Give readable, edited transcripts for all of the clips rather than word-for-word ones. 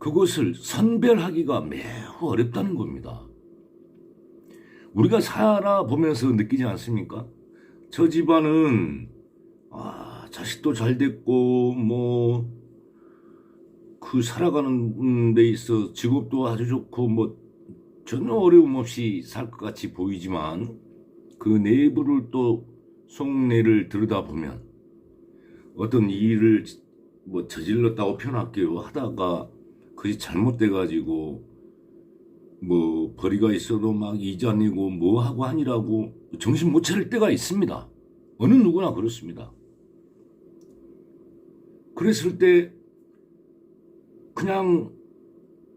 그것을 선별하기가 매우 어렵다는 겁니다. 우리가 살아보면서 느끼지 않습니까? 저 집안은 자식도 잘 됐고 그 살아가는 데 있어 직업도 아주 좋고 전혀 어려움 없이 살 것 같이 보이지만 그 내부를 또 속내를 들여다보면 어떤 일을 저질렀다고 표현할게요. 하다가 그게 잘못돼가지고 벌이가 있어도 막 이자 내고 하고 하니라고 정신 못 차릴 때가 있습니다. 어느 누구나 그렇습니다. 그랬을 때 그냥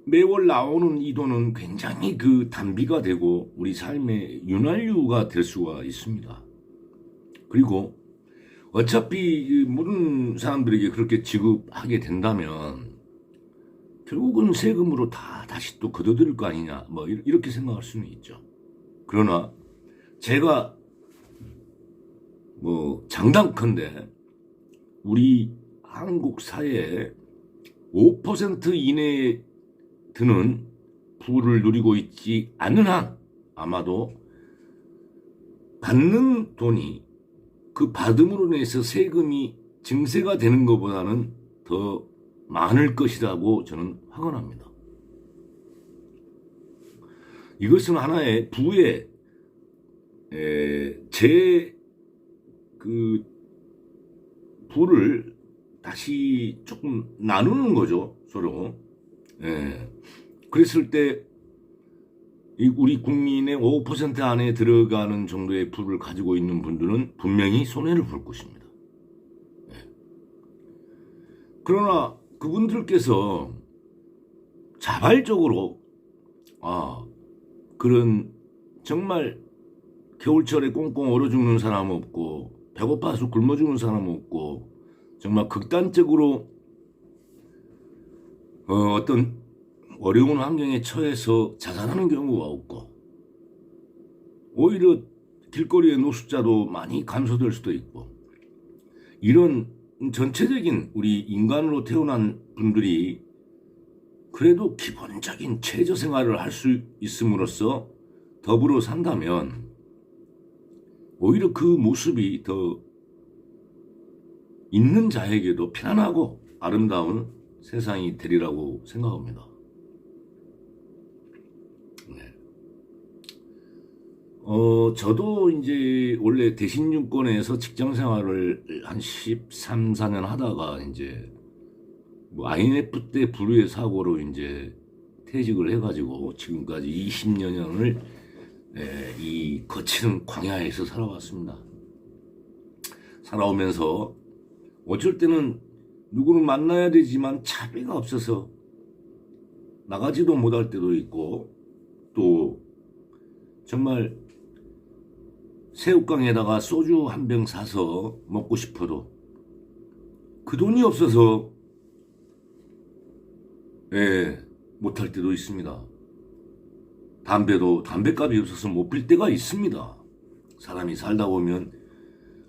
매월 나오는 이 돈은 굉장히 그 단비가 되고 우리 삶의 윤활유가 될 수가 있습니다. 그리고 어차피 모든 사람들에게 그렇게 지급하게 된다면 결국은 세금으로 다시 또 걷어들일 거 아니냐 이렇게 생각할 수는 있죠. 그러나 제가 장담컨대 우리 한국 사회에 5% 이내에 드는 부를 누리고 있지 않는 한 아마도 받는 돈이 그 받음으로 인해서 세금이 증세가 되는 것보다는 더 많을 것이라고 저는 확언합니다. 이것은 하나의 부의 부를 다시 조금 나누는 거죠, 서로. 그랬을 때 우리 국민의 5% 안에 들어가는 정도의 부를 가지고 있는 분들은 분명히 손해를 볼 것입니다. 그러나 그분들께서 자발적으로 그런 정말 겨울철에 꽁꽁 얼어 죽는 사람 없고 배고파서 굶어 죽는 사람 없고 정말 극단적으로 어떤 어려운 환경에 처해서 자살하는 경우가 없고 오히려 길거리의 노숙자도 많이 감소될 수도 있고 이런 전체적인 우리 인간으로 태어난 분들이 그래도 기본적인 최저 생활을 할 수 있음으로써 더불어 산다면 오히려 그 모습이 더 있는 자에게도 편안하고 아름다운 세상이 되리라고 생각합니다. 저도 이제 원래 대신증권에서 직장 생활을 한 13, 14년 하다가 이제 IMF 때 불우의 사고로 이제 퇴직을 해가지고 지금까지 20여 년을 이 거치는 광야에서 살아왔습니다. 살아오면서 어쩔 때는 누구를 만나야 되지만 차비가 없어서 나가지도 못할 때도 있고 또 정말 새우깡에다가 소주 한 병 사서 먹고 싶어도 그 돈이 없어서 못할 때도 있습니다. 담배값이 없어서 못 필 때가 있습니다. 사람이 살다 보면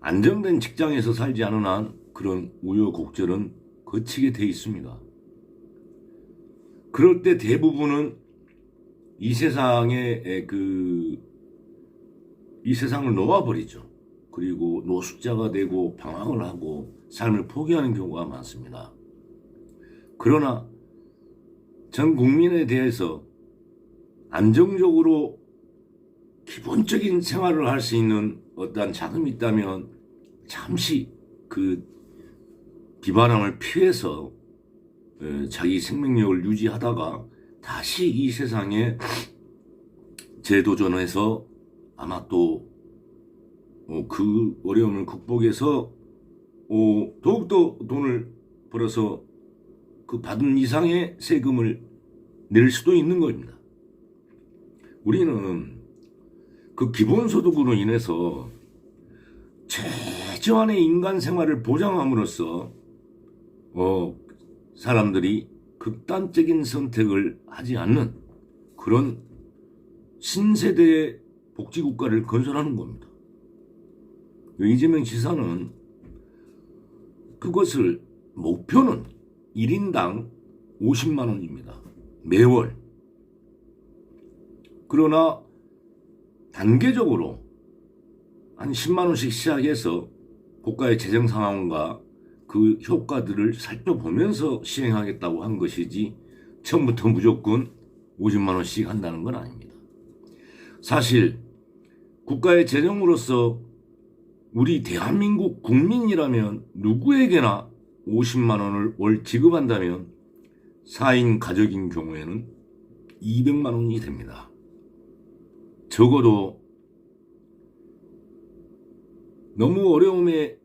안정된 직장에서 살지 않은 한 그런 우여곡절은 거치게 돼 있습니다. 그럴 때 대부분은 이 세상을 놓아버리죠. 그리고 노숙자가 되고 방황을 하고 삶을 포기하는 경우가 많습니다. 그러나 전 국민에 대해서 안정적으로 기본적인 생활을 할 수 있는 어떠한 자금이 있다면 잠시 그 비바람을 피해서 자기 생명력을 유지하다가 다시 이 세상에 재도전해서 아마 또 그 어려움을 극복해서 더욱더 돈을 벌어서 그 받은 이상의 세금을 낼 수도 있는 겁니다. 우리는 그 기본소득으로 인해서 최저한의 인간 생활을 보장함으로써 사람들이 극단적인 선택을 하지 않는 그런 신세대의 복지국가를 건설하는 겁니다. 이재명 지사는 그것을 목표는 1인당 50만 원입니다. 매월. 그러나 단계적으로 한 10만 원씩 시작해서 국가의 재정 상황과 그 효과들을 살펴보면서 시행하겠다고 한 것이지 처음부터 무조건 50만 원씩 한다는 건 아닙니다. 사실 국가의 재정으로서 우리 대한민국 국민이라면 누구에게나 50만 원을 월 지급한다면 4인 가족인 경우에는 200만 원이 됩니다. 적어도 너무 어려움에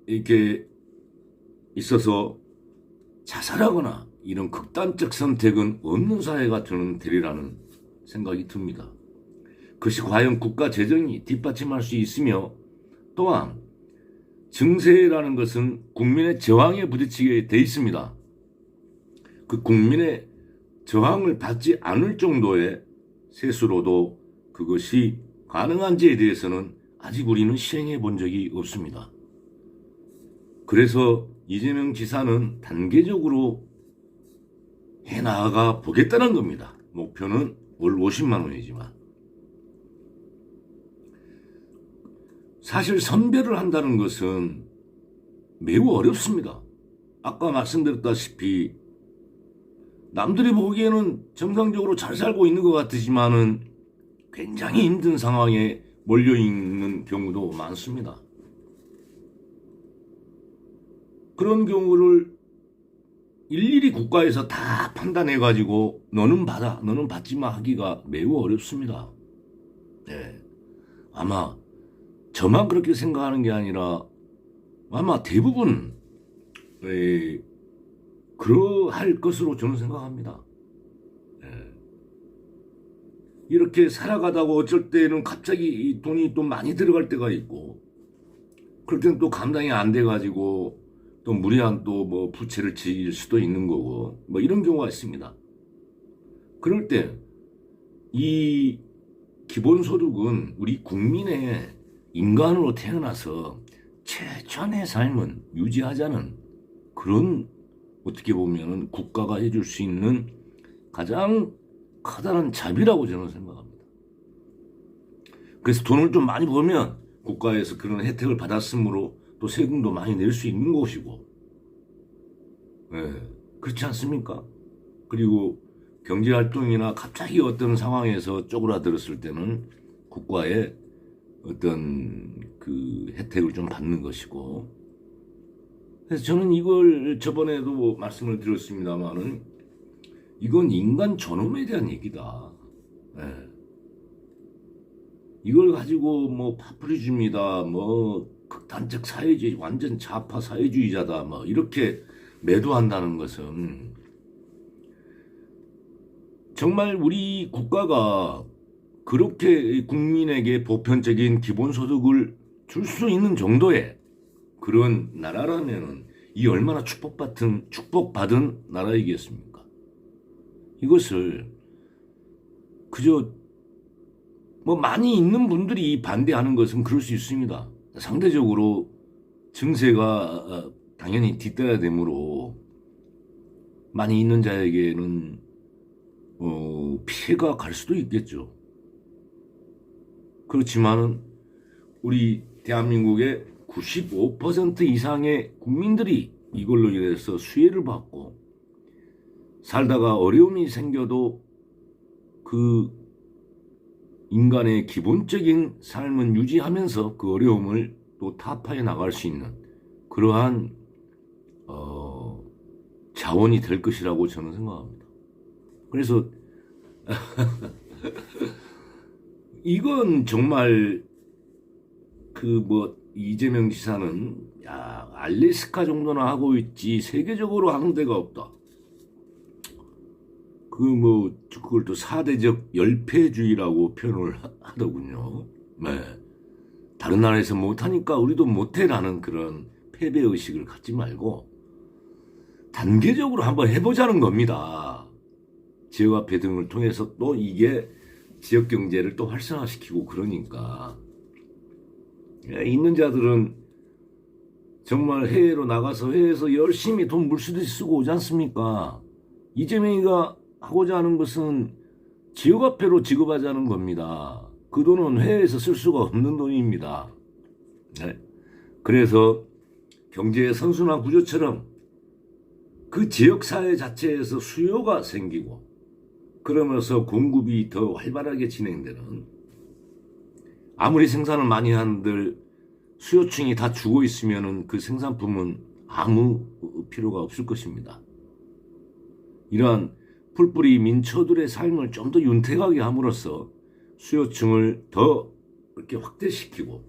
이렇게 있어서 자살하거나 이런 극단적 선택은 없는 사회가 되리라는 생각이 듭니다. 그것이 과연 국가 재정이 뒷받침할 수 있으며 또한 증세라는 것은 국민의 저항에 부딪히게 돼 있습니다. 그 국민의 저항을 받지 않을 정도의 세수로도 그것이 가능한지에 대해서는 아직 우리는 시행해 본 적이 없습니다. 그래서 이재명 지사는 단계적으로 해나가 보겠다는 겁니다. 목표는 월 50만 원이지만. 사실 선별을 한다는 것은 매우 어렵습니다. 아까 말씀드렸다시피 남들이 보기에는 정상적으로 잘 살고 있는 것 같으지만은 굉장히 힘든 상황에 몰려있는 경우도 많습니다. 그런 경우를 일일이 국가에서 다 판단해가지고 너는 받아, 너는 받지 마 하기가 매우 어렵습니다. 네. 아마 저만 그렇게 생각하는 게 아니라 아마 대부분 그러할 것으로 저는 생각합니다. 네. 이렇게 살아가다가 어쩔 때는 갑자기 돈이 또 많이 들어갈 때가 있고 그럴 때는 또 감당이 안 돼가지고 또 무리한 또 뭐 부채를 질 수도 있는 거고 뭐 이런 경우가 있습니다. 그럴 때 이 기본소득은 우리 국민의 인간으로 태어나서 최선의 삶은 유지하자는 그런 어떻게 보면은 국가가 해줄 수 있는 가장 커다란 자비라고 저는 생각합니다. 그래서 돈을 좀 많이 벌면 국가에서 그런 혜택을 받았으므로 또 세금도 많이 낼 수 있는 것이고, 네, 그렇지 않습니까? 그리고 경제활동이나 갑자기 어떤 상황에서 쪼그라들었을 때는 국가의 어떤 그 혜택을 좀 받는 것이고, 그래서 저는 이걸 저번에도 말씀을 드렸습니다만은 이건 인간 존엄에 대한 얘기다. 네. 이걸 가지고 뭐 파퓰리즘이다, 뭐 극단적 사회주의, 완전 좌파 사회주의자다, 뭐 이렇게 매도한다는 것은 정말 우리 국가가 그렇게 국민에게 보편적인 기본소득을 줄 수 있는 정도의 그런 나라라면은 이 얼마나 축복받은 나라이겠습니까? 이것을 그저 뭐 많이 있는 분들이 반대하는 것은 그럴 수 있습니다. 상대적으로 증세가 당연히 뒤따라야 되므로 많이 있는 자에게는 피해가 갈 수도 있겠죠. 그렇지만은 우리 대한민국의 95% 이상의 국민들이 이걸로 인해서 수혜를 받고 살다가 어려움이 생겨도 그 인간의 기본적인 삶은 유지하면서 그 어려움을 또 타파해 나갈 수 있는 그러한 자원이 될 것이라고 저는 생각합니다. 그래서 이건 정말 그 뭐 이재명 지사는 야 알래스카 정도나 하고 있지 세계적으로 하는 데가 없다. 그걸 또 사대적 열패주의라고 표현을 하더군요. 네. 다른 나라에서 못하니까 우리도 못해라는 그런 패배의식을 갖지 말고 단계적으로 한번 해보자는 겁니다. 지역화폐 등을 통해서 또 이게 지역 경제를 또 활성화시키고 그러니까 있는 자들은 정말 해외로 나가서 해외에서 열심히 돈 물쓰듯이 쓰고 오지 않습니까? 이재명이가 하고자 하는 것은 지역화폐로 지급하자는 겁니다. 그 돈은 회에서 쓸 수가 없는 돈입니다. 네. 그래서 경제의 선순환 구조처럼 그 지역사회 자체에서 수요가 생기고 그러면서 공급이 더 활발하게 진행되는, 아무리 생산을 많이 한들 수요층이 다 주고 있으면 그 생산품은 아무 필요가 없을 것입니다. 이러한 풀뿌리 민초들의 삶을 좀 더 윤택하게 함으로써 수요층을 더 이렇게 확대시키고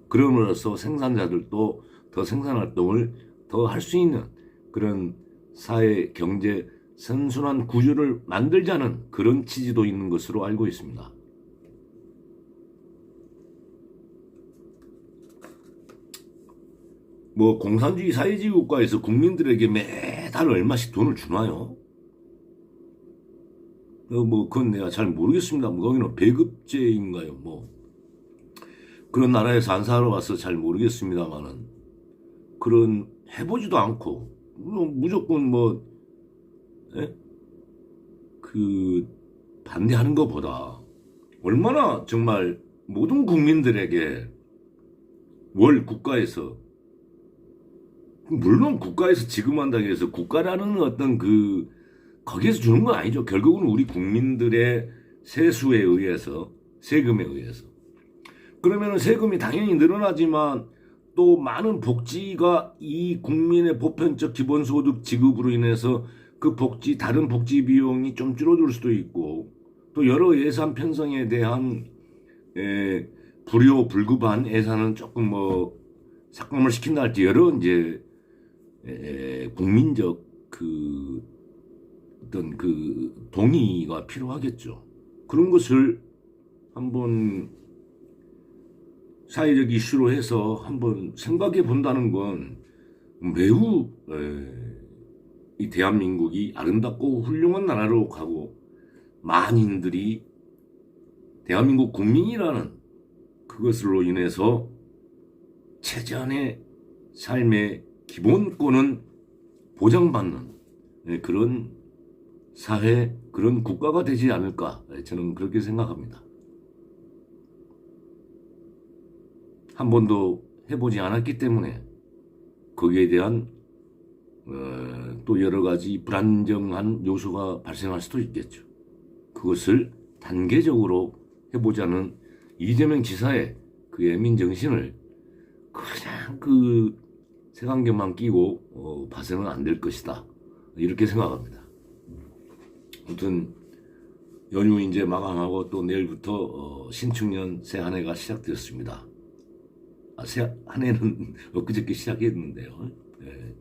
그럼으로써 생산자들도 더 생산활동을 더 할 수 있는 그런 사회 경제 선순환 구조를 만들자는 그런 취지도 있는 것으로 알고 있습니다. 뭐 공산주의 사회주의 국가에서 국민들에게 매달 얼마씩 돈을 주나요? 뭐 그건 내가 잘 모르겠습니다. 뭐 거기는 배급제인가요? 뭐 그런 나라에서 안 살아와서 잘 모르겠습니다만은, 그런 해보지도 않고 무조건 뭐 그 반대하는 것보다 얼마나 정말 모든 국민들에게 월 국가에서, 물론 국가에서 지급한다고 해서 국가라는 어떤 그 거기에서 주는 건 아니죠. 결국은 우리 국민들의 세수에 의해서, 세금에 의해서. 그러면 세금이 당연히 늘어나지만 또 많은 복지가 이 국민의 보편적 기본소득 지급으로 인해서 그 복지, 다른 복지 비용이 좀 줄어들 수도 있고, 또 여러 예산 편성에 대한 불효, 불급한 예산은 조금 뭐 삭감을 시킨다 할지 여러 이제 국민적 그 어떤 그 동의가 필요하겠죠. 그런 것을 한번 사회적 이슈로 해서 한번 생각해 본다는 건 매우 이 대한민국이 아름답고 훌륭한 나라로 가고 만인들이 대한민국 국민이라는 그것으로 인해서 최저한의 삶의 기본권은 보장받는 그런 사회, 그런 국가가 되지 않을까, 저는 그렇게 생각합니다. 한 번도 해보지 않았기 때문에 거기에 대한 또 여러 가지 불안정한 요소가 발생할 수도 있겠죠. 그것을 단계적으로 해보자는 이재명 지사의 그 애민 정신을 그냥 그 색안경만 끼고 봐서는 안 될 것이다, 이렇게 생각합니다. 아무튼 연휴 이제 마감하고 또 내일부터 신축년 새 한 해가 시작되었습니다. 새 한 해는 엊그저께 시작했는데요. 네.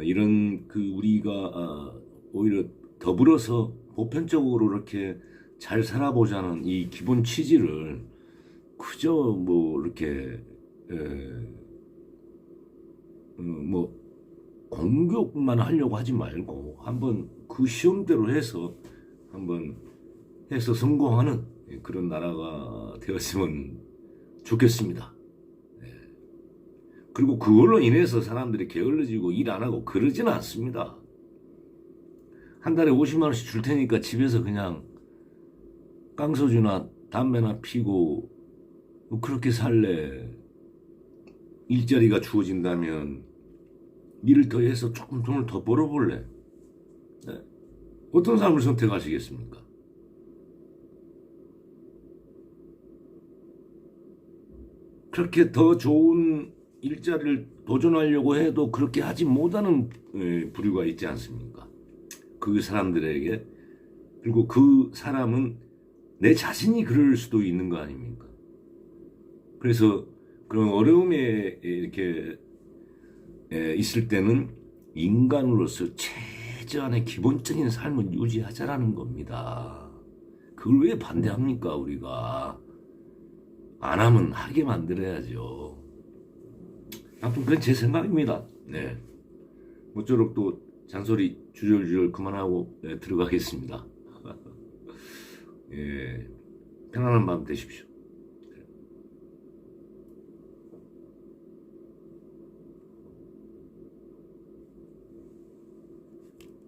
이런 그 우리가 오히려 더불어서 보편적으로 이렇게 잘 살아보자는 이 기본 취지를 그저 뭐 이렇게 뭐 공격만 하려고 하지 말고 한번 그 시험대로 해서 한번 해서 성공하는 그런 나라가 되었으면 좋겠습니다. 그리고 그걸로 인해서 사람들이 게을러지고 일 안 하고 그러지는 않습니다. 한 달에 50만 원씩 줄 테니까 집에서 그냥 깡소주나 담배나 피고 그렇게 살래. 일자리가 주어진다면 일을 더 해서 조금 돈을 더 벌어볼래. 네. 어떤 삶을 선택하시겠습니까? 그렇게 더 좋은 일자리를 도전하려고 해도 그렇게 하지 못하는 부류가 있지 않습니까? 그 사람들에게. 그리고 그 사람은 내 자신이 그럴 수도 있는 거 아닙니까? 그래서 그런 어려움에 이렇게 있을 때는 인간으로서 최저한의 기본적인 삶을 유지하자라는 겁니다. 그걸 왜 반대합니까, 우리가? 안 하면 하게 만들어야죠. 아무튼 그건 제 생각입니다. 네. 모쪼록 또 잔소리 주절주절 그만하고 들어가겠습니다. 예, 편안한 밤 되십시오.